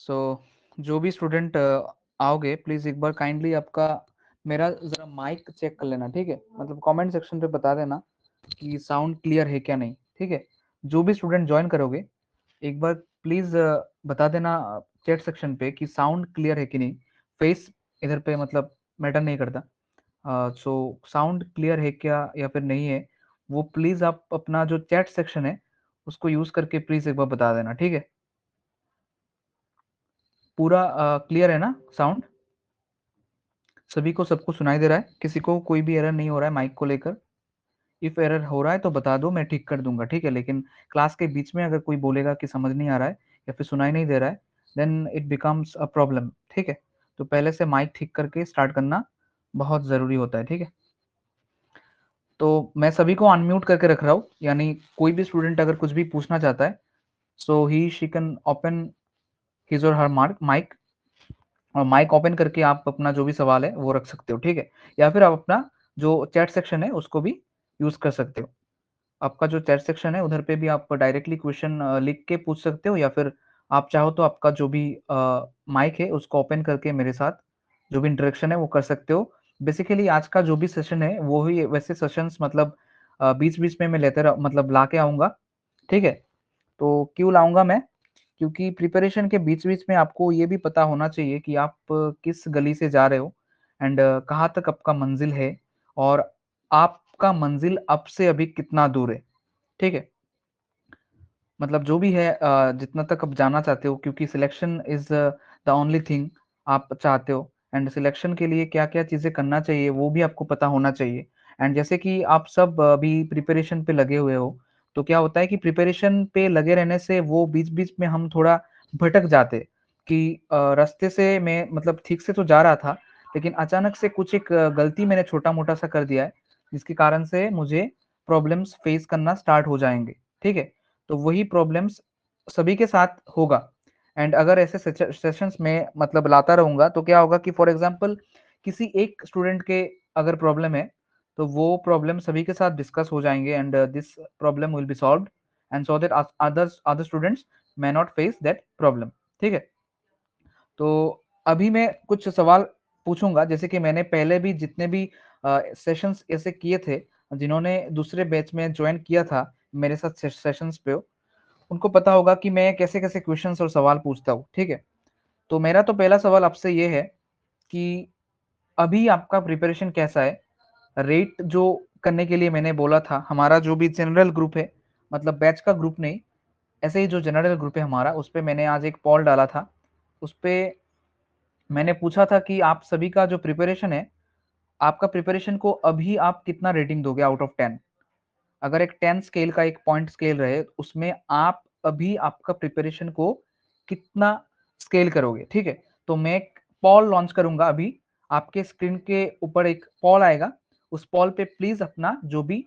सो जो भी स्टूडेंट आओगे प्लीज़ एक बार काइंडली आपका मेरा ज़रा माइक चेक कर लेना, ठीक है? मतलब कमेंट सेक्शन पे बता देना कि साउंड क्लियर है क्या नहीं, ठीक है? जो भी स्टूडेंट जॉइन करोगे एक बार प्लीज़ बता देना चैट सेक्शन पे कि साउंड क्लियर है कि नहीं। फेस इधर पे मतलब मैटर नहीं करता। सो साउंड क्लियर है क्या या फिर नहीं है, वो प्लीज़ आप अपना जो चैट सेक्शन है उसको यूज़ करके प्लीज़ एक बार बता देना, ठीक है? पूरा क्लियर है ना साउंड? सभी को सब कुछ सुनाई दे रहा है? किसी को कोई भी एरर नहीं हो रहा है माइक को लेकर? इफ एरर हो रहा है तो बता दो, मैं ठीक कर दूँगा, ठीक है? लेकिन क्लास के बीच में अगर कोई बोलेगा कि समझ नहीं आ रहा है या फिर सुनाई नहीं दे रहा है, then it becomes a problem, ठीक है? तो पहले से माइक ठीक करके स्टार्ट करना बहुत ज़रूरी होता है, ठीक है? तो मैं सभी को अनम्यूट करके रख रहा हूँ, यानी कोई भी स्टूडेंट अगर कुछ भी पूछना चाहता है, सो ही शी कैन ओपन हिज और हर माइक और माइक ओपन करके आप अपना जो भी सवाल है वो रख सकते हो, ठीक है? या फिर आप अपना जो चैट सेक्शन है उसको भी यूज़ कर सकते हो। आपका जो चैट सेक्शन है उधर पे भी आप डायरेक्टली क्वेश्चन लिख के पूछ सकते हो या फिर आप चाहो तो आपका जो भी माइक है उसको ओपन करके मेरे साथ जो भी इंटरेक्शन है वो कर सकते हो। बेसिकली आज का जो भी सेशन है वो ही वैसे सेशंस मतलब बीच-बीच में मैं लेते मतलब ला के आऊँगा, ठीक है? तो क्यों लाऊँगा मैं? क्योंकि प्रिपरेशन के बीच-बीच में आपको ये भी पता होना चाहिए कि आप किस गली से जा रहे हो एंड कहाँ तक आपका मंज़िल है और आपका मंज़िल अब से अभी कितना दूर है, ठीक है? मतलब जो भी है जितना तक आप जाना चाहते हो क्योंकि selection is the only thing आप चाहते हो एंड सिलेक्शन के लिए क्या-क्या चीज़ें करना चाहिए वो भी आपको पता होना चाहिए। एंड जैसे कि आप सब अभी प्रिपरेशन पे लगे हुए हो, तो क्या होता है कि प्रिपरेशन पे लगे रहने से वो बीच-बीच में हम थोड़ा भटक जाते कि रास्ते से मैं मतलब ठीक से तो जा रहा था, लेकिन अचानक से कुछ एक गलती मैंने छोटा-मोटा सा कर दिया है, जिसके कारण से मुझे प्रॉब्लम्स फेस करना स्टार्ट हो जाएँगे, ठीक है? तो वही प्रॉब्लम्स सभी के साथ होगा एंड अगर ऐसे सेशंस में मतलब लाता रहूँगा तो क्या होगा कि फॉर एग्जांपल किसी एक स्टूडेंट के अगर प्रॉब्लम है, तो वो प्रॉब्लम सभी के साथ डिस्कस हो जाएँगे and this problem will be solved and so that other students may not face that problem, ठीक है? तो अभी मैं कुछ सवाल पूछूँगा जैसे कि मैंने पहले भी जितने भी सेशंस ऐसे किए थे, जिन्होंने दूसरे बैच में जॉइन किया था मेरे साथ सेशंस पे उनको पता होगा कि मैं कैसे-कैसे क्वेश्चंस और सवाल पूछता हूँ, ठीक है? तो मेरा तो पहला सवाल आपसे ये है कि अभी आपका प्रिपरेशन कैसा है? रेट जो करने के लिए मैंने बोला था, हमारा जो भी जनरल ग्रुप है, मतलब बैच का ग्रुप नहीं, ऐसे ही जो जनरल ग्रुप है हमारा, उसपे मैंने आज एक पोल डाला था। उसपे मैंने पूछा था कि आप सभी का जो प्रिपरेशन है, आपका प्रिपरेशन को अभी आप कितना रेटिंग दोगे आउट ऑफ 10? अगर एक 10 स्केल का एक पॉइंट स्केल रहे, उसमें आप अभी आपका प्रिपरेशन को कितना स्केल करोगे, ठीक है? तो मैं एक पॉल लॉन्च करूँगा अभी, आपके स्क्रीन के ऊपर एक पॉल आएगा, उस पॉल पे प्लीज़ अपना जो भी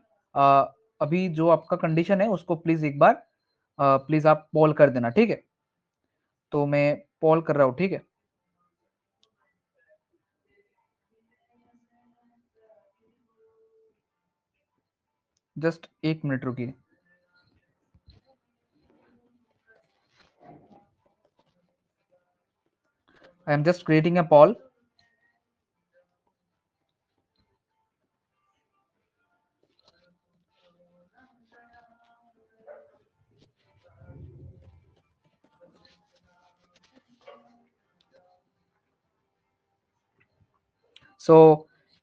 अभी जो आपका कंडीशन है, उसको प्लीज़ एक बार प्लीज़ आप पॉल कर देना, ठीक है? तो मैं पॉल कर रहा हूँ, ठीक है? जस्ट 1 मिनट रुकिए। I am just creating a Paul. So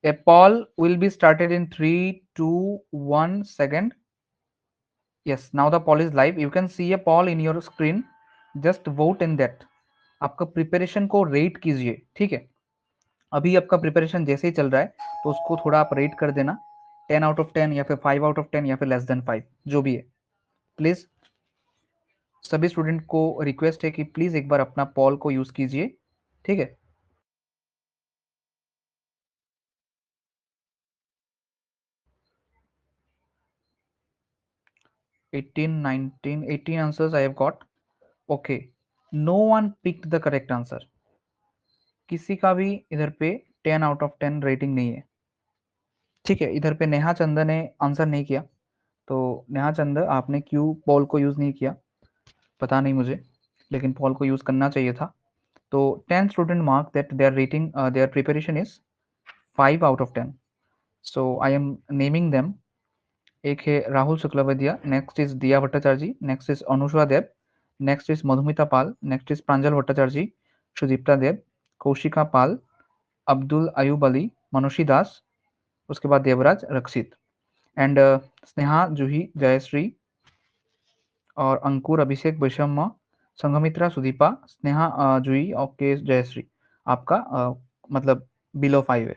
a poll will be started in 3, 2, 1 second. Yes, now the poll is live. You can see a poll in your screen. Just vote in that. आपका preparation को rate कीजिए, ठीक है? अभी आपका preparation जैसे ही चल रहा है, तो उसको थोड़ा आप रेट कर देना 10 आउट ऑफ 10 या फिर 5 आउट ऑफ 10 या फिर लेस देन 5 जो भी है। प्लीज़ सभी स्टूडेंट को रिक्वेस्ट है कि प्लीज़ एक बार अपना पॉल को यूज़ कीजिए, ठीक है? 18, 19, 18 answers I have got. Okay. No one picked the correct answer. किसी का भी इधर पे 10 आउट ऑफ 10 रेटिंग नहीं है, ठीक है? इधर पे नेहा चंदा ने आंसर नहीं किया, तो नेहा चंदा आपने क्यों पॉल को यूज़ नहीं किया? पता नहीं मुझे, लेकिन पॉल को यूज़ करना चाहिए था। तो 10 student mark that their rating, their preparation is 5 out of 10. So I am naming them. एक है Rahul शुक्लवैद्य, next is Diya Bhattacharya ji, next is Anusha Dev, next is Madhumita Pal, next is Pranjal Bhattacharya ji, Sudipta Dev, Kaushika Pal, Abdul Ayub Ali, Manushi Das, उसके बाद देवराज रक्षित, एंड स्नेहा जूही जयश्री और अंकुर अभिषेक वैषम्य, संघमित्रा सुदीपा, स्नेहा जूही और के जयश्री आपका मतलब बिलो 5 है,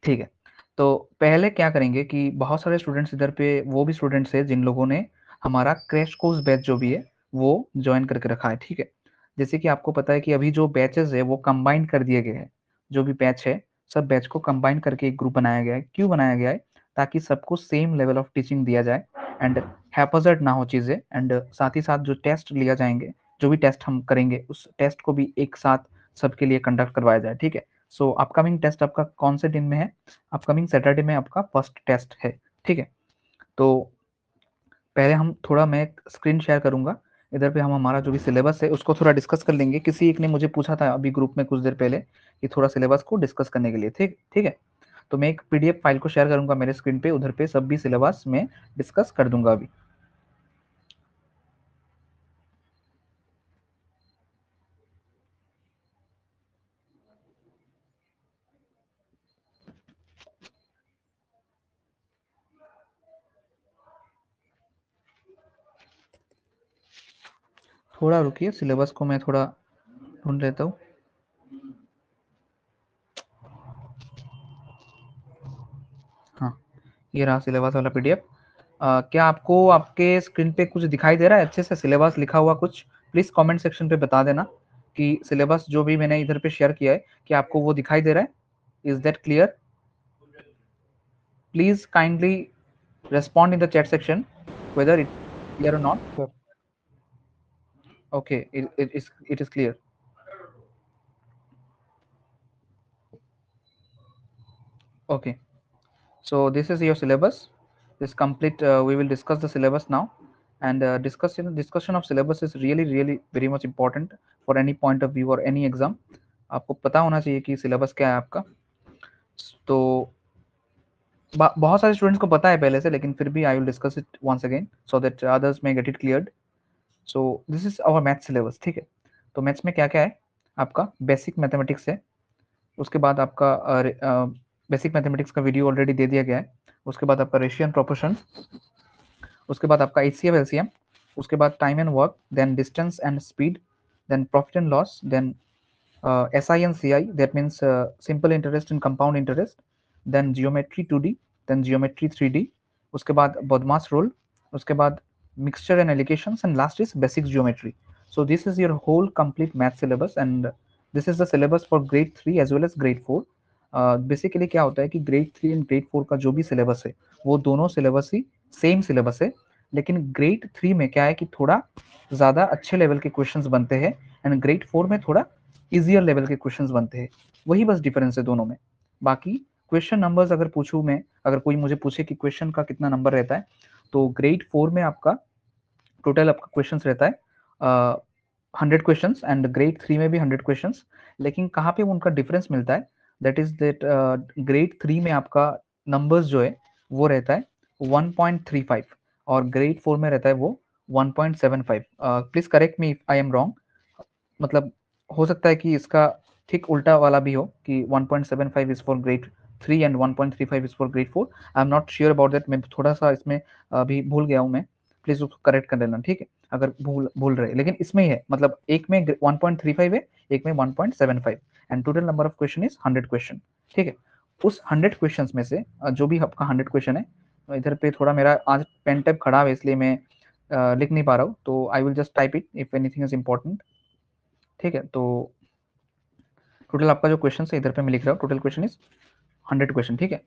ठीक है। तो पहले क्या करेंगे कि बहुत सारे स्टूडेंट्स इधर पे वो भी स्टूडेंट्स है जिन लोगों ने हमारा क्रैश कोर्स बैच जो भी है वो ज्वाइन करके रखा है, ठीक है। जैसे कि आपको पता है कि अभी जो बैचेस है वो कंबाइन कर दिए गए हैं, जो भी बैच है सब बैच को कंबाइन करके एक ग्रुप बनाया गया है। क्यों बनाया गया है? ताकि सबको सेम लेवल ऑफ टीचिंग दिया जाए एंड हैपोजर्ड ना हो चीज़ें, एंड साथ ही साथ जो टेस्ट लिया जाएंगे, जो भी टेस्ट हम करेंगे उस टेस्ट को भी एक साथ सबके लिए कंडक्ट करवाया जाए, ठीक है। सो अपकमिंग टेस्ट आपका कौन से दिन में है? अपकमिंग सैटरडे में आपका फर्स्ट टेस्ट है, ठीक है। तो पहले हम थोड़ा मैं स्क्रीन शेयर करूंगा, इधर पे हम हमारा जो भी सिलेबस है उसको थोड़ा डिस्कस कर लेंगे। किसी एक ने मुझे पूछा था अभी ग्रुप में कुछ देर पहले कि थोड़ा सिलेबस को डिस्कस करने के लिए, ठीक ठीक है। तो मैं एक पीडीएफ फाइल को शेयर करूंगा मेरे स्क्रीन पे, उधर पे सब भी सिलेबस में डिस्कस कर दूंगा अभी। थोड़ा रुकिए, सिलेबस को मैं थोड़ा ढूंढ लेता हूँ। हाँ, ये रहा सिलेबस वाला पीडीएफ। क्या आपको आपके स्क्रीन पे कुछ दिखाई दे रहा है अच्छे से सिलेबस लिखा हुआ कुछ? प्लीज कमेंट सेक्शन पे बता देना कि सिलेबस जो भी मैंने इधर पे शेयर किया है कि आपको वो दिखाई दे रहा है? Is that clear? Please kindly respond in the chat section whether it's clear or not. Sir, Okay, it is clear. Okay, so this is your syllabus. This complete. We will discuss the syllabus now, and discussion of syllabus is really very much important for any point of view or any exam. आपको पता होना चाहिए कि syllabus क्या है आपका। तो बहुत सारे स्टूडेंट्स को पता है पहले से, लेकिन फिर भी I will discuss it once again so that others may get it cleared. So this is our math syllabus, ठीक है। तो मैथ्स में क्या क्या है? आपका बेसिक मैथमेटिक्स है, उसके बाद आपका बेसिक मैथमेटिक्स का वीडियो ऑलरेडी दे दिया गया है, उसके बाद आपका रेशियो एंड प्रोपोर्शन, उसके बाद आपका एचसीएफ एलसीएम, उसके बाद time and work, then distance and speed, then profit and loss, then SI and CI, that means simple interest and compound interest, then geometry 2D, then geometry 3D, उसके बाद BODMAS rule, उसके बाद mixture and allocations, and last is basic geometry. So this is your whole complete math syllabus, and this is the syllabus for grade 3 as well as grade 4. Basically क्या होता है कि grade 3 and grade 4 का जो भी syllabus है वो दोनों सिलेबस ही सेम सिलेबस है, लेकिन ग्रेड 3 में क्या है कि थोड़ा ज़्यादा अच्छे लेवल के क्वेश्चंस बनते हैं एंड ग्रेड 4 में थोड़ा इजियर लेवल के क्वेश्चंस बनते हैं, वही बस डिफरेंस है दोनों में। बाकी क्वेश्चन नंबर्स अगर पूछूं मैं, अगर कोई मुझे पूछे कि क्वेश्चन का कितना नंबर रहता है, तो ग्रेड 4 में आपका टोटल आपका क्वेश्चन रहता है 100 क्वेश्चन, एंड ग्रेड 3 में भी 100 क्वेश्चन। लेकिन कहाँ पे उनका डिफरेंस मिलता है? दैट इज दैट ग्रेड 3 में आपका नंबर्स जो है वो रहता है 1.35 और ग्रेड 4 में रहता है वो 1.75। Please correct me if I am wrong, मतलब हो सकता है कि इसका ठीक उल्टा वाला भी हो कि 1.75 is for grade 3 and 1.35 is for grade 4। I am not sure about that, मैं थोड़ा सा इसमें अभी भूल गया हूँ मैं, प्लीज उसको करेक्ट कर देना, ठीक है, अगर भूल भूल रहे, लेकिन इसमें ही है, मतलब एक में 1.35 है, एक में 1.75, and total number of question is 100 question, ठीक है। उस 100 क्वेश्चन में से जो भी आपका 100 क्वेश्चन है, इधर पे थोड़ा मेरा आज पेन टाइप खराब है इसलिए मैं लिख नहीं पा रहा हूँ, तो I will just type it if anything is important, ठीक है। तो टोटल आपका जो क्वेश्चन है इधर पे मैं लिख रहा हूँ, टोटल क्वेश्चन इज 100 क्वेश्चन, ठीक है।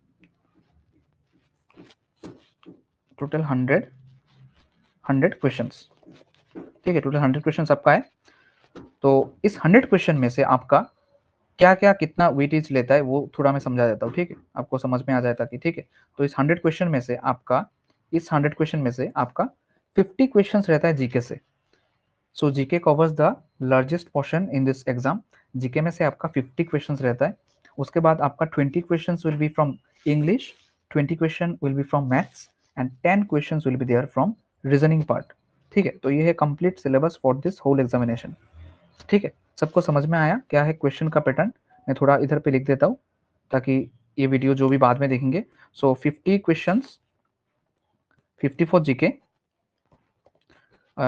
टोटल 100 क्वेश्चन, ठीक है, टोटल 100 क्वेश्चन आपका है। तो इस 100 क्वेश्चन में से आपका क्या क्या कितना वेटेज लेता है वो थोड़ा मैं समझा देता हूँ, ठीक है, आपको समझ में आ जाए ताकि, ठीक है। तो इस 100 क्वेश्चन में से आपका, इस 100 क्वेश्चन में से आपका 50 क्वेश्चन रहता है जीके से। So GK covers the largest portion in this exam. GK में से आपका 50 क्वेश्चंस रहता है, उसके बाद आपका 20 questions will be from English, 20 question will be from maths and 10 questions will be there from reasoning part. ठीक है, तो ये है complete syllabus for this whole examination. ठीक है, सबको समझ में आया क्या है क्वेश्चन का पैटर्न? मैं थोड़ा इधर पे लिख देता हूँ ताकि ये वीडियो जो भी बाद में देखेंगे। सो 50 questions, 50 for GK,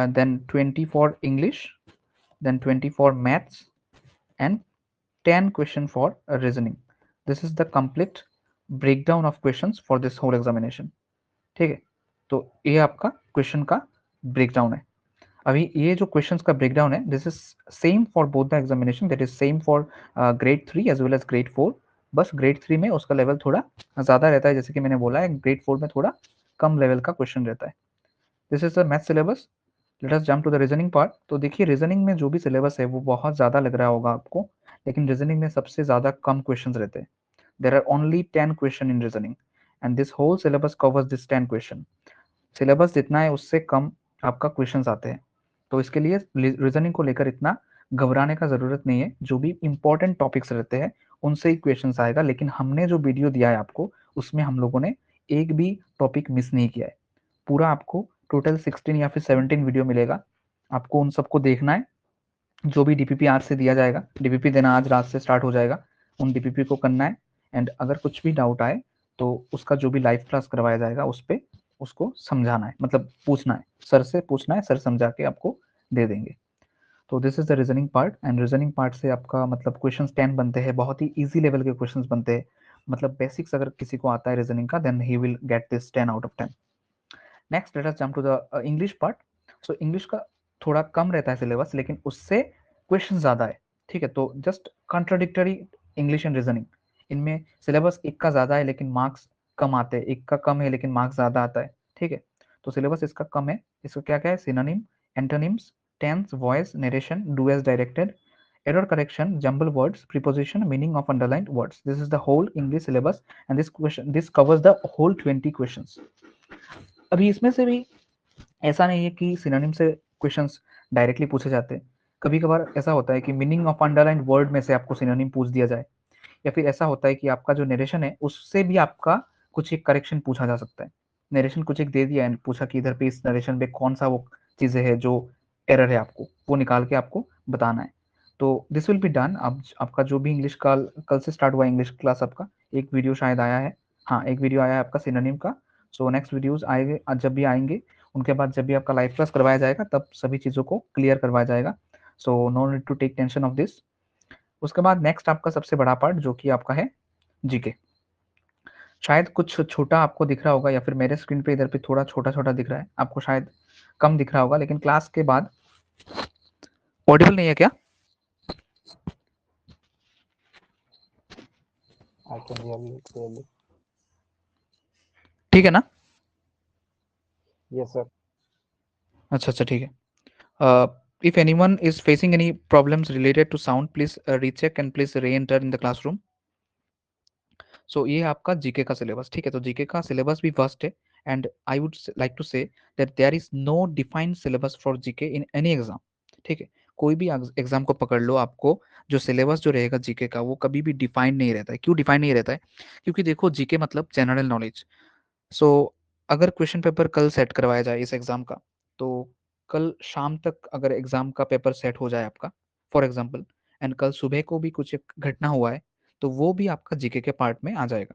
then 20 for English, then 20 for maths and 10 question for reasoning. This is the complete breakdown of questions for this whole examination. ठीक है, तो ये आपका क्वेश्चन का ब्रेकडाउन है। अभी ये जो क्वेश्चंस का ब्रेकडाउन है, this is same for both the examination, that is same for grade 3 as well as grade 4। बस ग्रेड 3 में उसका लेवल थोड़ा ज़्यादा रहता है, जैसे कि मैंने बोला है, ग्रेड 4 में थोड़ा कम लेवल का क्वेश्चन रहता है। This is the math syllabus. Let us jump to the reasoning part. तो देखिए रीजनिंग में जो भी सिलेबस है वो बहुत ज़्यादा लग रहा होगा आपको, लेकिन रीजनिंग में सबसे ज़्यादा कम क्वेश्चंस रहते हैं। There are only 10 question in reasoning and this whole syllabus covers this 10 question. Syllabus जितना है उससे कम आपका क्वेश्चंस आते हैं, तो इसके लिए रीजनिंग को लेकर इतना घबराने का ज़रूरत नहीं है। जो भी इंपॉर्टेंट टॉपिक्स रहते हैं उनसे ही क्वेश्चंस आएगा, लेकिन हमने जो वीडियो दिया है आपको उसमें हम लोगों ने एक भी टॉपिक मिस नहीं किया है। पूरा आपको टोटल 16 या फिर 17 वीडियो मिलेगा, आपको उन सबको देखना है। जो भी डीपीपी आज से दिया जाएगा, डीपीपी देना आज रात से स्टार्ट हो जाएगा, उन डीपीपी को करना है। एंड अगर कुछ भी डाउट आए तो उसका जो भी लाइव क्लास करवाया जाएगा उस पर उसको समझाना है, मतलब पूछना है, सर से पूछना है, सर समझा के आपको दे देंगे। तो this is the reasoning part and reasoning part से आपका मतलब क्वेश्चन 10 बनते हैं, बहुत ही ईजी लेवल के क्वेश्चन बनते हैं। मतलब बेसिक्स अगर किसी को आता है रीजनिंग का, then he will get this 10 out of 10। Next let us jump to the English part. So English का थोड़ा कम रहता है सिलेबस, लेकिन उससे क्वेश्चन ज़्यादा है। ठीक है, तो just contradictory English and reasoning, इनमें सिलेबस एक का ज़्यादा है लेकिन मार्क्स कम आते हैं, एक का कम है लेकिन मार्क्स ज़्यादा आता है। ठीक है, तो सिलेबस इसका कम है। इसका क्या क्या है? Synonym, antonyms, tense, voice, narration, do as directed, error correction, jumble words, preposition, meaning of underlined words. This is the whole English syllabus and this covers the whole 20 questions. अभी इसमें से भी ऐसा नहीं है कि सिनोनिम से क्वेश्चंस डायरेक्टली पूछे जाते हैं। कभी कभार ऐसा होता है कि मीनिंग ऑफ अंडरलाइंड वर्ड में से आपको सिनोनिम पूछ दिया जाए, या फिर ऐसा होता है कि आपका जो नरेशन है उससे भी आपका कुछ एक करेक्शन पूछा जा सकता है। नरेशन कुछ एक दे दिया एंड पूछा कि इधर पे इस नरेशन में कौन सा वो चीज़ें है जो एरर है, आपको वो निकाल के आपको बताना है। तो दिस विल बी डन। अब आपका जो भी इंग्लिश का कल से स्टार्ट हुआ इंग्लिश क्लास, आपका एक वीडियो शायद आया है, हाँ एक वीडियो आया है आपका सिनोनिम का। सो नेक्स्ट वीडियोज आएंगे, जब भी आएंगे उनके बाद जब भी आपका लाइव क्लास करवाया जाएगा तब सभी चीज़ों को क्लियर करवाया जाएगा। So no need to take tension of this. उसके बाद नेक्स्ट आपका सबसे बड़ा पार्ट जो कि आपका है जीके। शायद कुछ छोटा आपको दिख रहा होगा, या फिर मेरे स्क्रीन पे इधर पे थोड़ा छोटा छोटा दिख रहा है, आपको शायद कम दिख रहा होगा, लेकिन क्लास के बाद ऑडिबल नहीं है क्या? I can hear you clearly. ठीक है ना? Yes, sir. अच्छा अच्छा, ठीक है। If anyone is facing any problems related to sound, please recheck and please re-enter in the classroom. सो ये है आपका जीके का सिलेबस। ठीक है, तो जीके का सिलेबस भी वास्ट है and I would like to say that there is no defined syllabus for GK in any exam. ठीक है, कोई भी एग्जाम को पकड़ लो, आपको जो सिलेबस जो रहेगा जीके का वो कभी भी डिफाइंड नहीं रहता है। क्यों डिफाइंड नहीं रहता है? क्योंकि देखो जीके मतलब जनरल नॉलेज। सो अगर क्वेश्चन पेपर कल सेट करवाया जाए इस एग्जाम का, तो कल शाम तक अगर एग्जाम का पेपर सेट हो जाए आपका, फॉर एग्जाम्पल, एंड कल सुबह को भी कुछ एक घटना हुआ है, तो वो भी आपका जीके के पार्ट में आ जाएगा।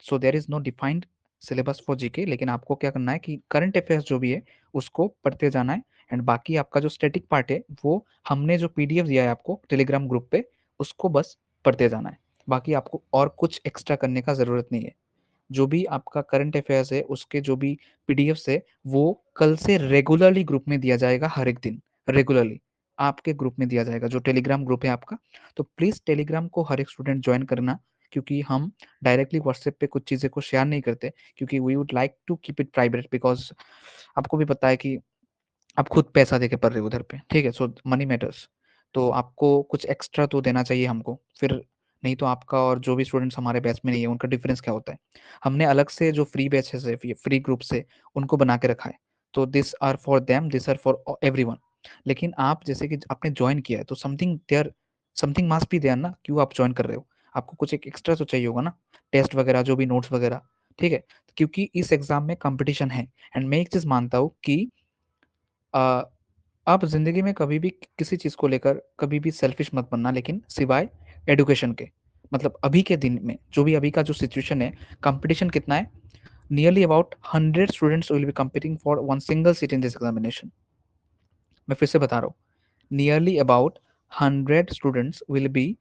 So there is no defined syllabus for GK, लेकिन आपको क्या करना है कि करंट अफेयर्स जो भी है उसको पढ़ते जाना है। एंड बाकी आपका जो स्टैटिक पार्ट है वो हमने जो पीडीएफ दिया है आपको टेलीग्राम ग्रुप पे, उसको बस पढ़ते जाना है। बाकी आपको और कुछ एक्स्ट्रा करने का ज़रूरत नहीं है। जो भी आपका करंट अफेयर्स है उसके जो भी पीडीएफ्स है वो कल से रेगुलरली ग्रुप में दिया जाएगा, हर एक दिन रेगुलरली आपके ग्रुप में दिया जाएगा, जो टेलीग्राम ग्रुप है आपका। तो प्लीज़ टेलीग्राम को हर एक स्टूडेंट ज्वाइन करना, क्योंकि हम डायरेक्टली व्हाट्सएप पे कुछ चीज़ें को शेयर नहीं करते, क्योंकि we would like to keep it private, because आपको भी पता है कि आप खुद पैसा देके पढ़ रहे हो उधर पे। ठीक है, सो मनी मैटर्स। तो आपको कुछ एक्स्ट्रा तो देना चाहिए हमको, फिर नहीं तो आपका और जो भी स्टूडेंट्स हमारे बैच में नहीं है उनका डिफरेंस क्या होता है? हमने अलग से जो फ्री बैचेस है, फ्री ग्रुप्स है, उनको बना के रखा है। तो this are for them, this are for everyone. लेकिन आप जैसे कि आपने जॉइन किया है तो समथिंग मस्ट बी देयर ना, क्यों आप जॉइन कर रहे हो? आपको कुछ एक एक्स्ट्रा तो चाहिए होगा ना, टेस्ट वगैरह जो भी नोट्स वगैरह, ठीक है? क्योंकि इस एग्ज़ाम में कॉम्पिटिशन है एंड मैं एक चीज़ मानता हूँ कि अ, आप ज़िंदगी में कभी भी किसी चीज़ को लेकर कभी भी सेल्फिश मत बनना, लेकिन सिवाय एजुकेशन के। मतलब अभी के दिन में जो भी अभी का जो सिचुएशन है, कॉम्पिटिशन कितना है? Nearly about 100 students will be competing for one single seat in this examination. मैं फिर से बता रहा हूँ, nearly about 100 students will be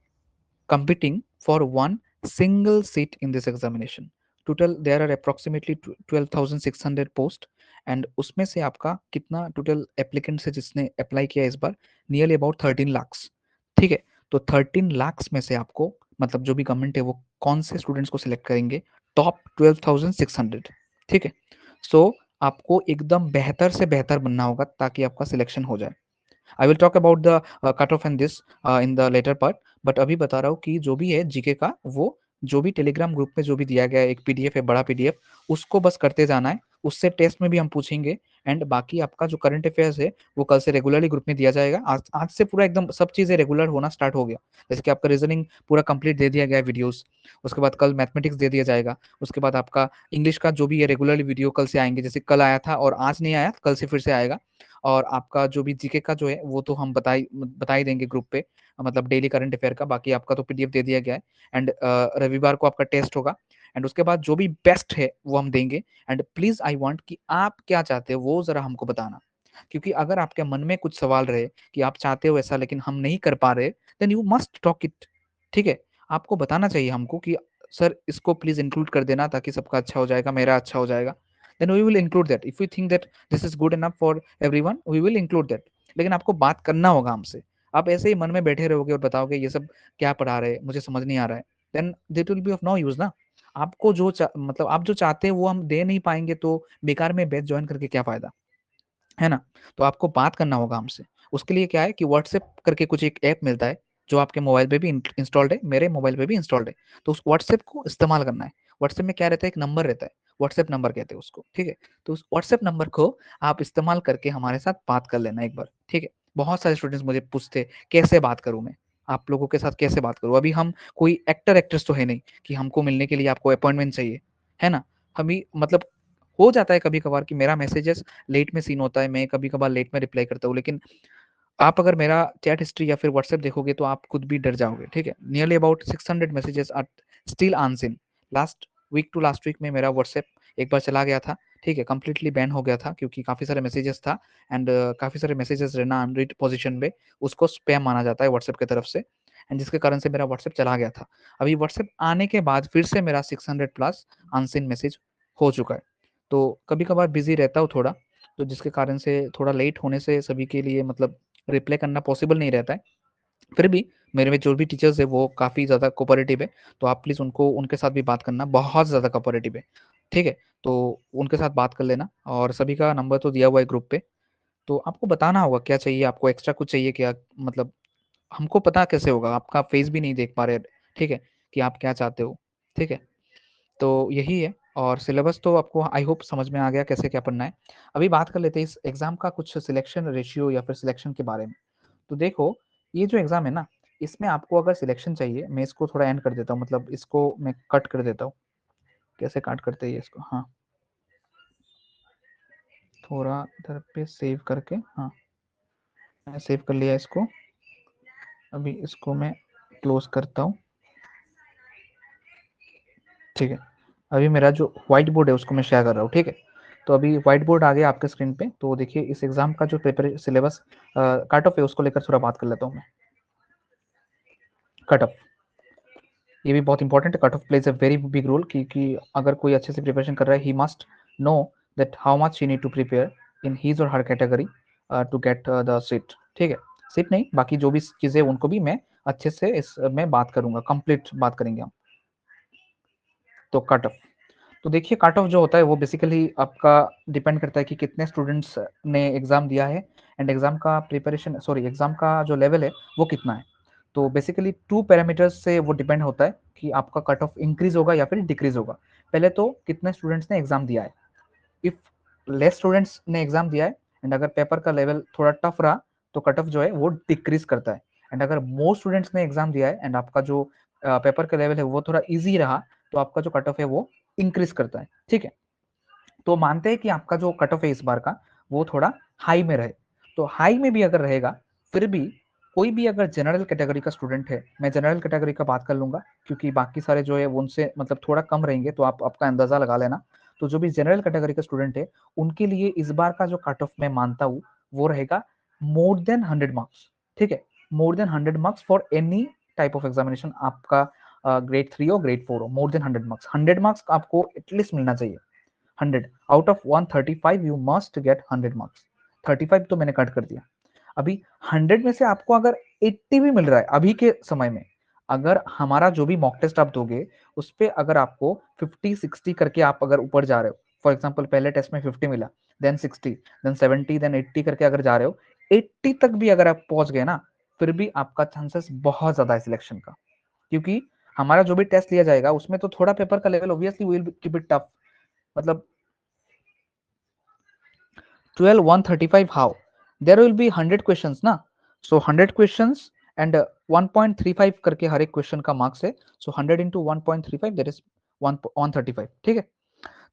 competing for one single seat in this examination. Total there are approximately 12,600 post and उसमें से आपका कितना टोटल एप्लीकेंट्स है जिसने अप्लाई किया इस बार? Nearly about 13 lakhs। ठीक है, तो 13 lakhs में से आपको मतलब जो भी गवर्नमेंट है वो कौन से स्टूडेंट्स को सिलेक्ट करेंगे? टॉप 12,600। ठीक है, सो आपको एकदम बेहतर से बेहतर बनना होगा ताकि आपका सिलेक्शन हो जाए। I will talk about the cut off and this in the later part, but अभी बता रहा हूँ कि जो भी है जीके का, वो जो भी टेलीग्राम ग्रुप में जो भी दिया गया है एक पीडीएफ है, बड़ा पीडीएफ, उसको बस करते जाना है। उससे टेस्ट में भी हम पूछेंगे एंड बाकी आपका जो करंट अफेयर्स है वो कल से रेगुलरली ग्रुप में दिया जाएगा। आज आज से पूरा एकदम सब चीज़ें रेगुलर होना स्टार्ट हो गया। जैसे कि आपका रीजनिंग पूरा कंप्लीट दे दिया गया है वीडियोस, उसके बाद कल मैथमेटिक्स दे दिया जाएगा, उसके बाद आपका इंग्लिश का जो भी है रेगुलरली वीडियो कल से आएंगे, जैसे कल आया था और आज नहीं आया, कल से फिर से आएगा। और आपका जो भी जीके का जो है वो तो हम बता ही देंगे ग्रुप पे, मतलब डेली करंट अफेयर का। बाकी आपका तो पीडीएफ दे दिया गया है एंड रविवार को आपका टेस्ट होगा एंड उसके बाद जो भी बेस्ट है वो हम देंगे। एंड प्लीज आई वांट कि आप क्या चाहते हो वो जरा हमको बताना, क्योंकि अगर आपके मन में कुछ सवाल रहे कि आप चाहते हो ऐसा लेकिन हम नहीं कर पा रहे, then you must talk it. ठीक है, आपको बताना चाहिए हमको कि सर इसको प्लीज इंक्लूड कर देना ताकि सबका अच्छा हो जाएगा, मेरा अच्छा हो जाएगा। Then we will include that. If you think that this is good enough for everyone, we will include that. लेकिन आपको बात करना होगा हमसे। आप ऐसे ही मन में बैठे रहोगे और बताओगे ये सब क्या पढ़ा रहे हैं, मुझे समझ नहीं आ रहा है, then it will be of no use ना। आपको जो मतलब आप जो चाहते हैं वो हम दे नहीं पाएंगे तो बेकार में बैच ज्वाइन करके क्या फायदा, है ना? तो आपको बात करना होगा हमसे। उसके लिए क्या है कि व्हाट्सएप करके कुछ एक ऐप मिलता है जो आपके मोबाइल पे भी इंस्टॉल्ड है, मेरे मोबाइल पे भी इंस्टॉल्ड है। तो उस व्हाट्सएप को इस्तेमाल करना है। व्हाट्सएप में क्या रहता है, एक नंबर रहता है, व्हाट्सएप नंबर कहते हैं उसको। ठीक है, तो उस व्हाट्सएप नंबर को आप इस्तेमाल करके हमारे साथ बात कर लेना एक बार। ठीक है, बहुत सारे स्टूडेंट्स मुझे पूछते कैसे बात करूं मैं, आप लोगों के साथ कैसे बात करूं? अभी हम कोई एक्ट्रेस तो है नहीं कि हमको मिलने के लिए आपको अपॉइंटमेंट चाहिए, है ना? हम ही मतलब हो जाता है कभी कभार कि मेरा मैसेजेस लेट में सीन होता है, मैं कभी कभार लेट में रिप्लाई करता हूँ, लेकिन आप अगर मेरा चैट हिस्ट्री या फिर व्हाट्सएप देखोगे तो आप खुद भी डर जाओगे। ठीक है, nearly about 600 messages are still unseen. Last week to last week में मेरा व्हाट्सएप एक बार चला गया था। ठीक है, कंप्लीटली बैन हो गया था क्योंकि काफ़ी सारे मैसेजेस था एंड काफ़ी सारे मैसेजेस रहना अनरीड पोजीशन में उसको स्पैम माना जाता है व्हाट्सएप की तरफ से, एंड जिसके कारण से मेरा व्हाट्सएप चला गया था। अभी व्हाट्सएप आने के बाद फिर से मेरा 600 प्लस अनसीन मैसेज हो चुका है। तो कभी कभार बिजी रहता हूँ थोड़ा, तो जिसके कारण से थोड़ा लेट होने से सभी के लिए मतलब रिप्लाई करना पॉसिबल नहीं रहता है। फिर भी मेरे में जो भी टीचर्स है वो काफ़ी ज़्यादा कोऑपरेटिव है, तो आप प्लीज़ उनको उनके साथ भी बात करना, बहुत ज़्यादा कोऑपरेटिव है। ठीक है, तो उनके साथ बात कर लेना और सभी का नंबर तो दिया हुआ है ग्रुप पे। तो आपको बताना होगा क्या चाहिए, आपको एक्स्ट्रा कुछ चाहिए क्या? मतलब हमको पता कैसे होगा, आपका फेस भी नहीं देख पा रहे। ठीक है, कि आप क्या चाहते हो। ठीक है, तो यही है और सिलेबस तो आपको आई होप समझ में आ गया कैसे क्या पढ़ना है। अभी बात कर लेते हैं इस एग्ज़ाम का कुछ सिलेक्शन रेशियो या फिर सिलेक्शन के बारे में। तो देखो, ये जो एग्ज़ाम है ना, इसमें आपको अगर सिलेक्शन चाहिए, मैं इसको थोड़ा एंड कर देता हूँ, मतलब इसको मैं कट कर देता हूँ। कैसे कट करते हैं ये इसको? हाँ, थोड़ा इधर पे सेव करके, हाँ, मैंने सेव कर लिया इसको। अभी इसको मैं क्लोज़ करता हूँ। ठीक है, अभी मेरा जो व्हाइट बोर्ड है उसको मैं शेयर कर रहा हूँ। ठीक है, तो अभी व्हाइट बोर्ड आ गया आपके स्क्रीन पे। तो देखिए इस एग्ज़ाम का जो पेपर सिलेबस कट ऑफ है उसको लेकर थोड़ा बात कर लेता हूँ मैं। कट ऑफ, ये भी बहुत इंपॉर्टेंट है। Cut off plays a very big role, क्योंकि अगर कोई अच्छे से प्रिपरेशन कर रहा है, he must know that how much he need to prepare in his और her category to get the seat. ठीक है, सीट नहीं, बाकी जो भी चीज़ें उनको भी मैं अच्छे से इसमें बात करूंगा, कंप्लीट बात करेंगे हम। तो कट ऑफ, तो देखिए कट ऑफ जो होता है वो बेसिकली आपका डिपेंड करता है कि कितने स्टूडेंट्स ने एग्जाम दिया है एंड एग्जाम का प्रिपरेशन, सॉरी, एग्जाम का जो लेवल है वो कितना है। तो बेसिकली टू पैरामीटर्स से वो डिपेंड होता है कि आपका कट ऑफ इंक्रीज होगा या फिर डिक्रीज होगा। पहले तो कितने स्टूडेंट्स ने एग्जाम दिया है। इफ लेस स्टूडेंट्स ने एग्जाम दिया है एंड अगर पेपर का लेवल थोड़ा टफ रहा, तो कट ऑफ जो है वो डिक्रीज करता है। एंड अगर मोर स्टूडेंट्स ने एग्जाम दिया है एंड आपका जो पेपर का लेवल है वो थोड़ा इजी रहा, तो आपका जो कट ऑफ है वो इंक्रीज करता है, ठीक है। तो मानते हैं कि आपका जो कट ऑफ है इस बार का वो थोड़ा हाई में रहे। तो हाई में भी अगर रहेगा, फिर भी कोई भी अगर जनरल कैटेगरी का स्टूडेंट है, मैं जनरल कैटेगरी का बात कर लूंगा क्योंकि बाकी सारे जो है उनसे मतलब थोड़ा कम रहेंगे, तो आप आपका अंदाजा लगा लेना। तो जो भी जनरल कैटेगरी का स्टूडेंट है उनके लिए इस बार का जो कट ऑफ मैं मानता हूँ वो रहेगा मोर देन 100 मार्क्स, ठीक है। More than 100 marks for any type of examination, आपका ग्रेड 3 हो ग्रेड 4 हो, मोर देन 100 मार्क्स, 100 मार्क्स आपको एटलीस्ट मिलना चाहिए। 100 out of 135 you must gate 100 marks. 35 तो मैंने कट कर दिया। अभी 100 में से आपको अगर 80 भी मिल रहा है अभी के समय में, अगर हमारा जो भी मॉक टेस्ट आप दोगे उस पे अगर आपको 50-60 करके आप अगर ऊपर जा रहे हो, फॉर एग्जांपल पहले टेस्ट में 50 मिला, देन 60, देन 70, देन 80 करके अगर जा रहे हो, 80 तक भी अगर आप पहुंच गए ना, फिर भी आपका चांसेस बहुत ज्यादा है सिलेक्शन का। क्योंकि हमारा जो भी टेस्ट लिया जाएगा उसमें तो थोड़ा पेपर का level obviously will keep it tough. मतलब 12 135 how there will be 100 questions ना, so 100 questions and 1.35 करके हर एक क्वेश्चन का मार्क्स है, so 100 into 1.35 that is 135, ठीक है।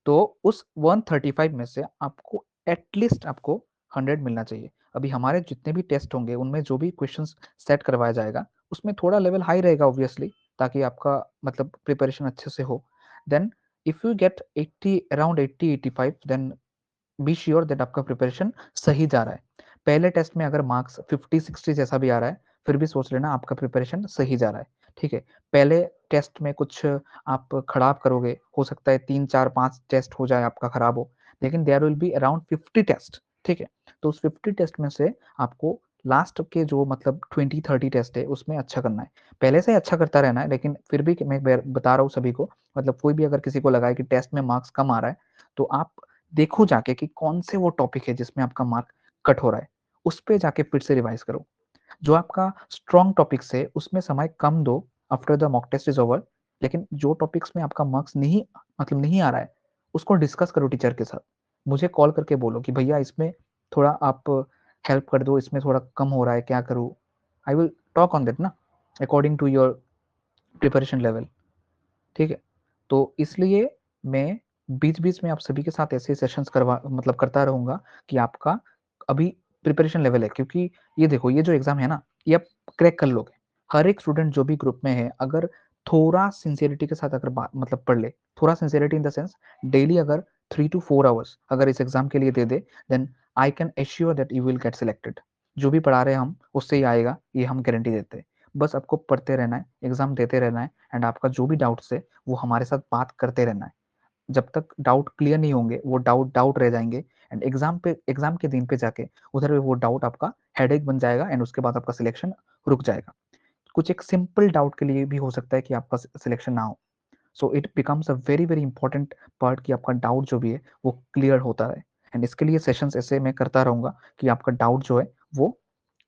तो उस 135 में से आपको एटलीस्ट आपको 100 मिलना चाहिए। अभी हमारे जितने भी टेस्ट होंगे उनमें जो भी क्वेश्चंस सेट करवाया जाएगा उसमें थोड़ा लेवल हाई रहेगा ऑब्वियसली, ताकि आपका मतलब प्रिपरेशन अच्छे से हो। Then if you get 80 around 80 85 then be sure that आपका प्रिपरेशन सही जा रहा है। पहले टेस्ट में अगर मार्क्स 50-60 जैसा भी आ रहा है, फिर भी सोच लेना आपका प्रिपरेशन सही जा रहा है, ठीक है। पहले टेस्ट में कुछ आप खराब करोगे, हो सकता है 3 4 5 टेस्ट हो जाए आपका खराब हो, लेकिन there will be around 50 test, ठीक है। तो उस 50 टेस्ट में से आपको लास्ट के जो मतलब 20-30 टेस्ट है उसमें अच्छा करना है। पहले से अच्छा करता रहना है, लेकिन फिर भी मैं बता रहा हूँ सभी को, मतलब कोई भी अगर किसी को लगा है कि टेस्ट में मार्क्स कम आ रहा है, तो आप देखो जाके कि कौन से वो टॉपिक है जिसमें आपका मार्क कट हो रहा है, उस पे जाके फिर से रिवाइज करो। जो आपका स्ट्रॉन्ग टॉपिक्स है उसमें समय कम दो after the mock test is over, लेकिन जो टॉपिक्स में आपका मार्क्स नहीं मतलब नहीं आ रहा है उसको डिस्कस करो टीचर के साथ। मुझे कॉल करके बोलो कि भैया इसमें थोड़ा आप हेल्प कर दो, इसमें थोड़ा कम हो रहा है, क्या करूँ। I will talk on that ना, according to your preparation level, ठीक है। तो इसलिए मैं बीच-बीच में आप सभी के साथ ऐसे सेशंस करवा मतलब करता रहूँगा कि आपका अभी प्रिपरेशन लेवल है, क्योंकि ये देखो ये जो एग्ज़ाम है ना, ये आप क्रैक कर लोगे। हर एक स्टूडेंट जो भी ग्रुप में है अगर थोड़ा सिंसियरिटी के साथ अगर बा मतलब पढ़ ले, थोड़ा sincerity in the sense daily अगर 3 टू 4 आवर्स अगर इस एग्ज़ाम के लिए दे दे, then I can assure that you will get selected. जो भी पढ़ा रहे हैं हम उससे ही आएगा, ये हम गारंटी देते हैं। बस आपको पढ़ते रहना है, एग्ज़ाम देते रहना है एंड आपका जो भी डाउट्स है वो हमारे साथ बात करते रहना है। जब तक डाउट क्लियर नहीं होंगे वो डाउट डाउट रह जाएंगे एंड एग्जाम के दिन पे जाके उधर वो डाउट आपका हेडेक बन जाएगा एंड उसके बाद आपका सिलेक्शन रुक जाएगा। कुछ एक सिंपल डाउट के लिए भी हो सकता है कि आपका सिलेक्शन ना हो। सो it becomes a very very important part कि आपका डाउट जो भी है वो क्लियर होता रहे। एंड इसके लिए सेशंस ऐसे मैं करता रहूंगा कि आपका डाउट जो है वो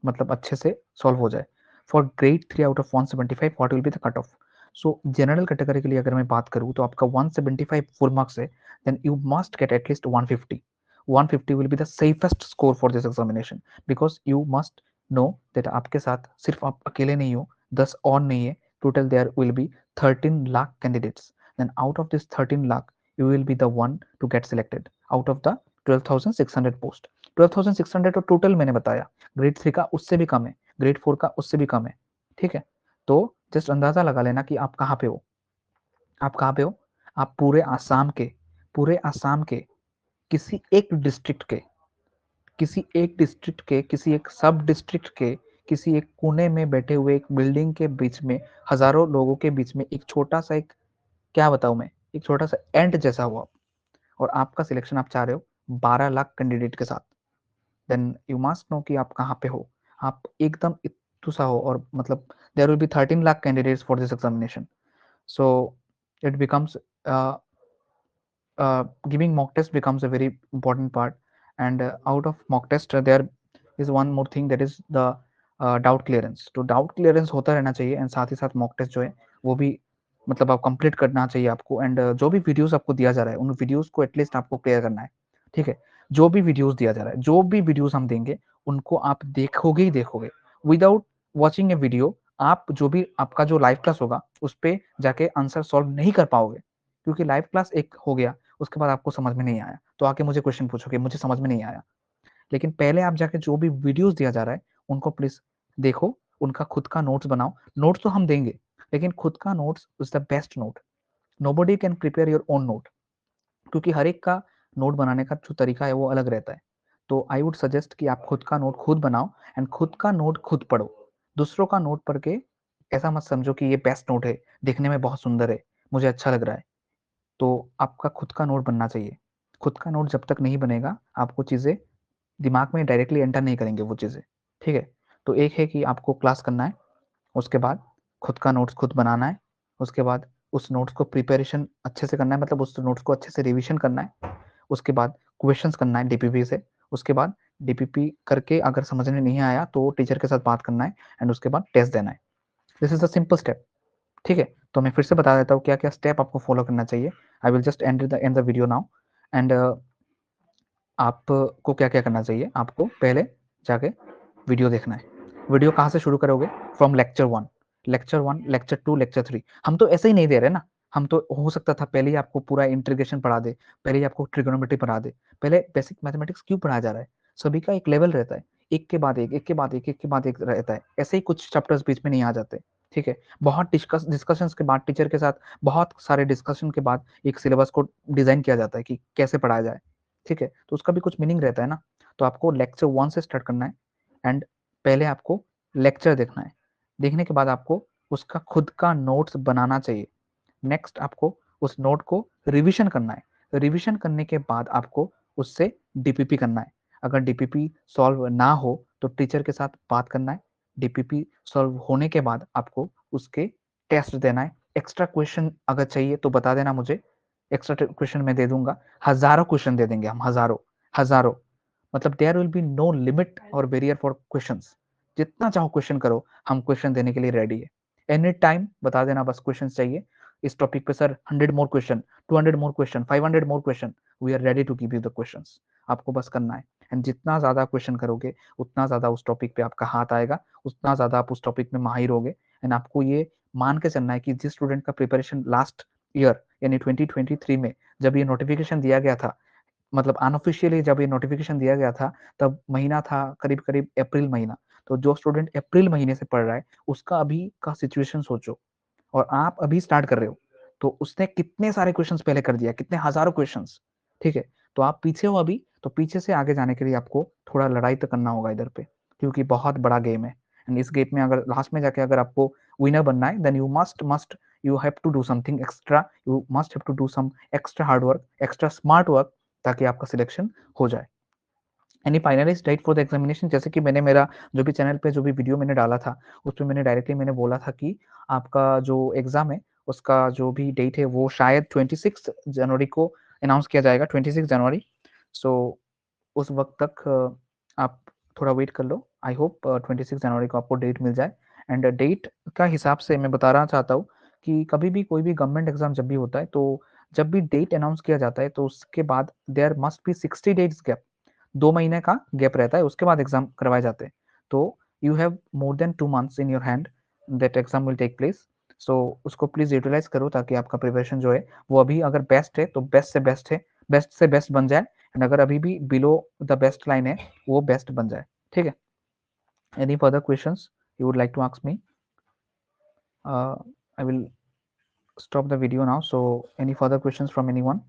मतलब अच्छे से सॉल्व हो जाए। For grade 3 out of 175 what will be the cut off. So general category के लिए अगर मैं बात करूँ तो आपका 175 फुल मार्क्स है, then you must get at least 150। 150 will be the safest score for this examination, because you must know that आपके साथ सिर्फ आप अकेले नहीं हो, 10 और नहीं है, total there will be 13 lakh candidates. Then out of this 13 lakh, you will be the one to get selected out of the 12,600 post. 12,600 तो टोटल मैंने बताया, ग्रेड 3 का उससे भी कम है, ग्रेड 4 का उससे भी कम है, ठीक है। तो जस्ट अंदाजा लगा लेना कि आप कहाँ पे हो। आप कहाँ पे हो? आप पूरे आसाम के किसी एक डिस्ट्रिक्ट के, किसी एक डिस्ट्रिक्ट के, किसी एक सब डिस्ट्रिक्ट के, किसी एक कोने में बैठे हुए एक बिल्डिंग के बीच में, हजारों लोगों के बीच में एक छोटा सा एक, क्या बताऊं मैं, एक छोटा सा एंट जैसा हो आप, और आपका सिलेक्शन आप चाह रहे हो 12 लाख कैंडिडेट के साथ। देन यू मस्ट नो कि आप कहाँ पे हो। आप एकदम इत्तुसा हो और मतलब there will be 13 lakh candidates for this examination. So it becomes giving mock test becomes a very important part. And out of mock test there is one more thing, that is the doubt clearance. तो doubt clearance होता रहना चाहिए and साथ ही साथ mock test जो है वो भी मतलब आप कंप्लीट करना चाहिए आपको। एंड जो भी वीडियोस आपको दिया जा रहा है उन वीडियोस को एटलीस्ट आपको क्लियर करना है, ठीक है। जो भी वीडियोस दिया जा रहा है, जो भी वीडियोस हम देंगे उनको आप देखोगे ही देखोगे। विदाउट वॉचिंग ए वीडियो आप जो भी आपका जो लाइव क्लास होगा उस पर जाके आंसर सॉल्व नहीं कर पाओगे, क्योंकि लाइव क्लास एक हो गया, उसके बाद आपको समझ में नहीं आया तो आके मुझे क्वेश्चन पूछोगे मुझे समझ में नहीं आया। लेकिन पहले आप जाके जो भी वीडियोस दिया जा रहा है उनको प्लीज देखो, उनका खुद का नोट्स बनाओ। नोट्स तो हम देंगे, लेकिन खुद का notes is the best note. Nobody can prepare your own note, क्योंकि हर एक का नोट बनाने का जो तरीका है वो अलग रहता है। तो आई वुड सजेस्ट कि आप खुद का नोट खुद बनाओ एंड खुद का नोट खुद पढ़ो। दूसरों का नोट पढ़ के ऐसा मत समझो कि ये बेस्ट नोट है, दिखने में बहुत सुंदर है, मुझे अच्छा लग रहा है। तो आपका खुद का नोट बनना चाहिए। खुद का नोट जब तक नहीं बनेगा आपको चीज़ें दिमाग में डायरेक्टली एंटर नहीं करेंगे वो चीज़ें। ठीक है, तो एक है कि आपको क्लास करना है, उसके बाद खुद का नोट्स खुद बनाना है, उसके बाद उस नोट्स को प्रिपरेशन अच्छे से करना है, मतलब उस नोट्स को अच्छे से रिविजन करना है, उसके बाद क्वेश्चंस करना है डीपीपी से, उसके बाद डीपीपी करके अगर समझ में नहीं आया तो टीचर के साथ बात करना है एंड उसके बाद टेस्ट देना है। This is the simple step. ठीक है, तो मैं फिर से बता देता हूँ क्या क्या स्टेप आपको फॉलो करना चाहिए। I will just and the video now and आपको क्या क्या करना चाहिए। आपको पहले जाके वीडियो देखना है। वीडियो कहाँ से शुरू करोगे? From lecture one. Lecture one, lecture to, lecture three. हम तो ऐसे ही नहीं दे रहे ना, हम तो हो सकता था पहले ही आपको पूरा इंटीग्रेशन पढ़ा दे, पहले ही आपको ट्रिगोनोमेट्री पढ़ा दे। पहले बेसिक मैथमेटिक्स क्यों पढ़ाया जा रहा है? सभी का एक लेवल रहता है, एक के बाद एक, एक के बाद एक, एक के बाद एक रहता है। ऐसे ही कुछ चैप्टर्स बीच में नहीं आ जाते। ठीक है, बहुत डिस्कशंस के बाद टीचर के साथ, बहुत सारे डिस्कशन के बाद एक सिलेबस को डिजाइन किया जाता है कि कैसे पढ़ाया जाए। ठीक है, तो उसका भी कुछ मीनिंग रहता है ना। तो आपको लेक्चर वन से स्टार्ट करना है एंड पहले आपको लेक्चर देखना है। देखने के बाद आपको उसका खुद का नोट्स बनाना चाहिए। नेक्स्ट आपको उस नोट को रिवीजन करना है। रिवीजन करने के बाद आपको उससे डीपीपी करना है। अगर डीपीपी सॉल्व ना हो तो टीचर के साथ बात करना है। डीपीपी सॉल्व होने के बाद आपको उसके टेस्ट देना है। एक्स्ट्रा क्वेश्चन अगर चाहिए तो बता देना मुझे, एक्स्ट्रा क्वेश्चन मैं दे दूंगा। हजारों क्वेश्चन दे देंगे हम, हजारों, हजारों। मतलब there will be no limit और बैरियर फॉर क्वेश्चंस। जितना चाहो क्वेश्चन करो, हम क्वेश्चन देने के लिए रेडी है। एनी टाइम बता देना बस क्वेश्चन चाहिए इस टॉपिक पे। Sir 100 more question, 200 more question, 500 more question, we are ready to give you the questions. आपको बस करना है एंड जितना ज्यादा क्वेश्चन करोगे उतना ज्यादा उस टॉपिक पे आपका हाथ आएगा, उतना ज्यादा आप उस टॉपिक में माहिर होगे। एंड आपको ये मान के चलना है कि जिस स्टूडेंट का प्रिपरेशन लास्ट ईयर यानी 2023 में जब ये नोटिफिकेशन दिया गया था, मतलब अनऑफिशियली जब ये नोटिफिकेशन दिया गया था, तब महीना था करीब करीब अप्रैल महीना। तो जो स्टूडेंट अप्रैल महीने से पढ़ रहा है उसका अभी का सिचुएशन सोचो, और आप अभी स्टार्ट कर रहे हो तो उसने कितने सारे क्वेश्चंस पहले कर दिया, कितने हजारों क्वेश्चंस। ठीक है, तो आप पीछे हो अभी, तो पीछे से आगे जाने के लिए आपको थोड़ा लड़ाई तो करना होगा इधर पे, क्योंकि बहुत बड़ा गेम है। एंड इस गेम में अगर लास्ट में जाके अगर आपको विनर बनना है then you must you have to do something extra, you must have to do some extra hard work, extra smart work, ताकि आपका सिलेक्शन हो जाए। Any finalist diet for the examination, जैसे कि मैंने मेरा जो भी चैनल पे जो भी वीडियो मैंने डाला था उसमें मैंने डायरेक्टली मैंने बोला था कि आपका जो एग्जाम है उसका जो भी डेट है वो शायद 26 जनवरी को अनाउंस किया जाएगा, 26 जनवरी। सो उस वक्त तक आप थोड़ा वेट कर लो। आई होप 26 जनवरी को आपको डेट मिल जाए। एंड डेट का हिसाब से मैं बताना चाहता हूँ कि कभी भी कोई भी गवर्नमेंट एग्जाम जब भी होता है तो जब भी डेट अनाउंस किया जाता है तो उसके बाद there must be 60 days gap, 2 महीने का गैप रहता है, उसके बाद एग्जाम करवाए जाते हैं। तो you have more than 2 months in your hand that exam will take place. So उसको प्लीज यूटिलाइज करो ताकि आपका प्रिपरेशन जो है वो अभी अगर बेस्ट है तो बेस्ट से बेस्ट है, बेस्ट से बेस्ट बन जाए। एंड अगर अभी भी बिलो द बेस्ट लाइन है वो बेस्ट बन जाए। ठीक है, any further questions you would like to ask me? I will stop the video now. So any further questions from anyone?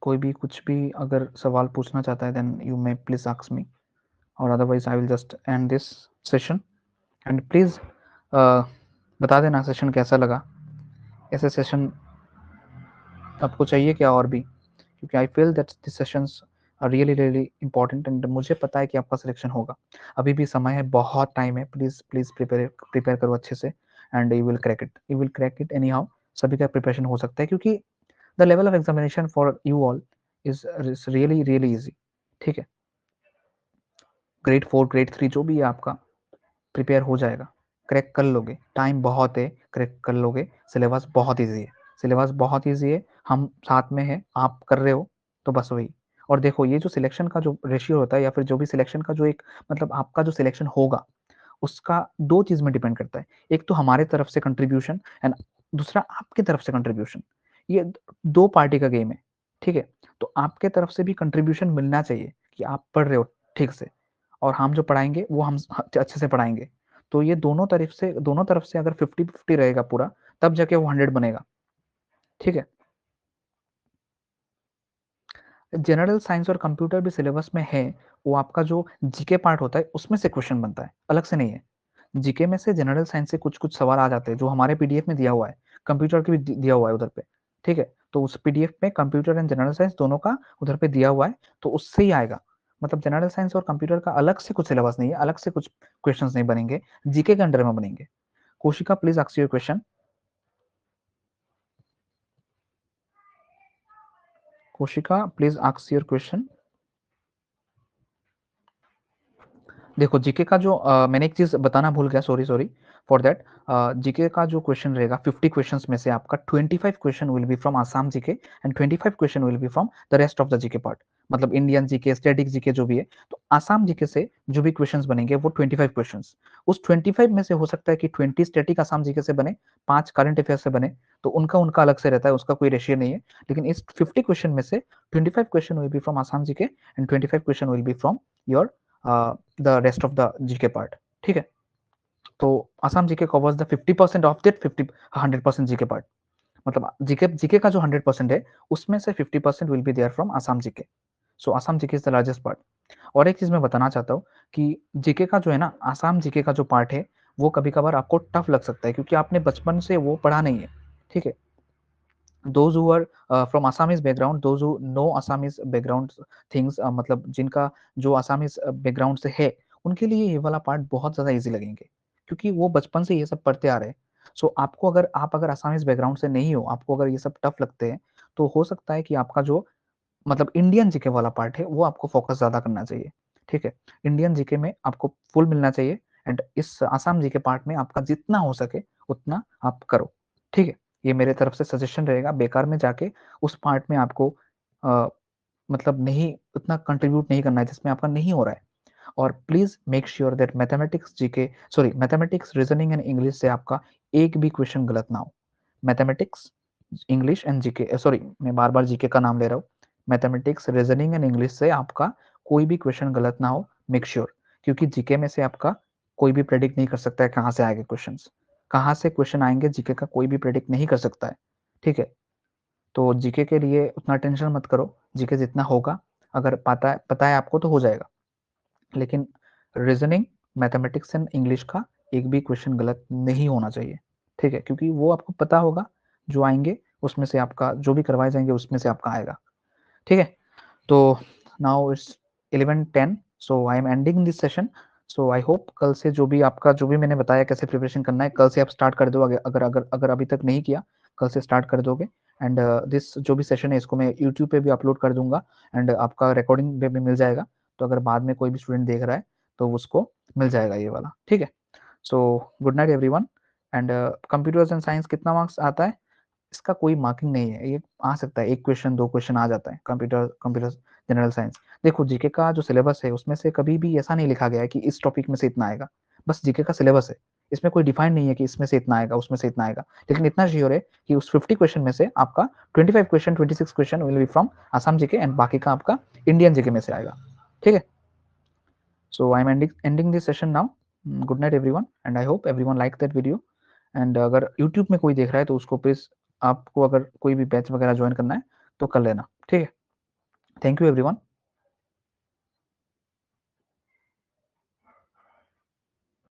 कोई भी कुछ भी अगर सवाल पूछना चाहता है then you may please ask me, or otherwise I will just end this session. And please बता देना सेशन कैसा लगा, ऐसे सेशन आपको चाहिए क्या और भी, क्योंकि I feel that this sessions are really really important and मुझे पता है कि आपका सिलेक्शन होगा। अभी भी समय है, बहुत टाइम है। प्लीज प्लीज प्रिपेयर प्रिपेयर करो अच्छे से and you will crack it, you will crack it any how. सभी का प्रिपरेशन हो सकता है क्योंकि the level of examination for you all is really really easy. ठीक है, ग्रेड 4 ग्रेड 3 जो भी है आपका प्रिपेयर हो जाएगा, क्रैक कर लोगे, टाइम बहुत है, क्रैक कर लोगे, सिलेबस बहुत ईजी है। सिलेबस बहुत ईजी है, हम साथ में हैं, आप कर रहे हो तो बस वही। और देखो ये जो सिलेक्शन का जो रेशियो होता है या फिर जो भी सिलेक्शन का जो एक मतलब आपका जो सिलेक्शन होगा उसका 2 चीज़ में डिपेंड करता है। एक तो हमारे तरफ से कंट्रीब्यूशन एंड दूसरा आपकी तरफ से कंट्रीब्यूशन। ये 2 पार्टी का गेम है, ठीक है? तो आपके तरफ से भी कंट्रीब्यूशन मिलना चाहिए कि आप पढ़ रहे हो ठीक से और हम जो पढ़ाएँगे वो हम अच्छे से पढ़ाएँगे। तो ये दोनों तरफ से अगर 50-50 रहेगा पूरा, तब जाके वो 100 बनेगा, ठीक है? जनरल साइंस और कंप्यूटर भी सिलेबस में है, वो आपका जो जीके पार्ट होता है उसमें से क्वेश्चन बनता है, अलग से नहीं है। जीके में से जनरल साइंस से कुछ-कुछ सवाल आ जाते हैं, जो हमारे पीडीएफ में दिया हुआ है, कंप्यूटर के भी दिया हुआ है उधर पे, ठीक है? तो उस पीडीएफ में कंप्यूटर एंड जनरल साइंस दोनों का उधर पे दिया हुआ है, तो उससे ही आएगा। मतलब जनरल साइंस और कंप्यूटर का अलग से कुछ सिलेबस नहीं है, अलग से कुछ क्वेश्चंस नहीं बनेंगे, जीके के अंडर में बनेंगे। कोशिका प्लीज़ आस्क योर क्वेश्चन। कोशिका प्लीज़ आस्क योर क्वेश्चन। देखो जीके का जो मैंने एक चीज़ बताना भूल गया, सॉरी फॉर दैट। जीके का जो क्वेश्चन रहेगा 50 क्वेश्चंस में से आपका 25 question will be from Assam GK and 25 question will be from the rest of the GK part. मतलब इंडियन जीके, स्टैटिक जीके जो भी है, तो आसाम जीके से जो भी क्वेश्चंस बनेंगे वो 25 क्वेश्चंस। उस 25 में से हो सकता है कि 20 स्टैटिक आसाम जीके से बने, 5 करंट अफेयर से बने, तो उनका उनका अलग से रहता है, उसका कोई रेशियो नहीं है। लेकिन इस 50 क्वेश्चन में से 25 question will be from Assam GK and 25 question will be from your the rest of the GK part, ठीक है? तो Assam GK covers the 50% of that 100% GK part. मतलब जीके जीके का जो 100% है उसमें से 50% will be there from Assam GK. So Assam GK is the largest part. और एक चीज मैं बताना चाहता हूँ कि जीके का जो है ना, आसाम जीके का जो पार्ट है वो कभी कभार आपको टफ लग सकता है क्योंकि आपने बचपन से वो पढ़ा नहीं है, ठीक है? those who are from Assamese background, those who know Assamese background things, मतलब जिनका जो Assamese बैकग्राउंड से है, उनके लिए ये वाला पार्ट बहुत ज़्यादा ईज़ी लगेंगे, क्योंकि वो बचपन से ये सब पढ़ते आ रहे हैं। सो आपको अगर आप अगर Assamese बैकग्राउंड से नहीं हो, आपको अगर ये सब टफ लगते हैं, तो हो सकता है कि आपका जो मतलब इंडियन जीके वाला पार्ट है, वो आपको फोकस ज़्यादा करना चाहिए, ठीक है? इंडियन जीके में आपको फुल मिलना चाहिए एंड इस आसाम जीके पार्ट में आपका जितना हो सके उतना आप करो, ठीक है? ये मेरे तरफ से सजेशन रहेगा, बेकार में जाके उस पार्ट में आपको अ, मतलब नहीं उतना कंट्रीब्यूट नहीं करना है जिसमें आपका नहीं हो रहा है। और please make sure that mathematics, reasoning and English से आपका एक भी क्वेश्चन गलत ना हो। Mathematics, English and GK, sorry मैं बार-बार जीके का नाम ले रहा हूँ। मैथमेटिक्स, रीजनिंग एंड इंग्लिश से आपका कोई भी क्वेश्चन गलत ना हो, मेक श्योर, क्योंकि जीके में से आपका कोई भी प्रेडिक्ट नहीं कर सकता है कहाँ से आएंगे क्वेश्चंस। कहाँ से क्वेश्चन आएंगे जीके का कोई भी प्रेडिक्ट नहीं कर सकता है, ठीक है? तो जीके के लिए उतना टेंशन मत करो, जीके जितना होगा अगर पता है आपको तो हो जाएगा। लेकिन रीजनिंग, मैथमेटिक्स एंड इंग्लिश का एक भी क्वेश्चन गलत नहीं होना चाहिए, ठीक है? क्योंकि वो आपको पता होगा, जो आएंगे उसमें से आपका जो भी करवाए जाएंगे उसमें से आपका आएगा, ठीक है? तो now it's 11:10, so I am ending this session. So I hope कल से जो भी आपका जो भी मैंने बताया कैसे प्रिपरेशन करना है, कल से आप स्टार्ट कर दो। अगर अगर अगर अभी तक नहीं किया, कल से स्टार्ट कर दोगे एंड दिस जो भी सेशन है इसको मैं यूट्यूब पे भी अपलोड कर दूंगा एंड आपका रिकॉर्डिंग पे भी मिल जाएगा। तो अगर बाद में कोई भी स्टूडेंट देख रहा है तो उसको मिल जाएगा ये वाला, ठीक है? So good night everyone and computers and science कितना मार्क्स आता है? इसका कोई मार्किंग नहीं है, ये आ सकता है 1 क्वेश्चन 2 क्वेश्चन आ जाता है कंप्यूटर जनरल साइंस। देखो जीके का जो सिलेबस है उसमें से कभी भी ऐसा नहीं लिखा गया है कि इस टॉपिक में से इतना आएगा, बस जीके का सिलेबस है। इसमें कोई डिफाइन नहीं है कि इसमें से इतना आएगा, उसमें से इतना आएगा। लेकिन इतना श्योर है कि उस 50 क्वेश्चन में से आपका 25 question, 26 question will be from Assam GK and बाकी का आपका इंडियन जीके में से आएगा, ठीक है? So I am ending this session now. Good night everyone and I hope everyone like that video and अगर यूट्यूब में कोई देख रहा है तो उसको प्लीज आपको अगर कोई भी बैच वगैरह ज्वाइन करना है तो कर लेना, ठीक है? Thank you everyone.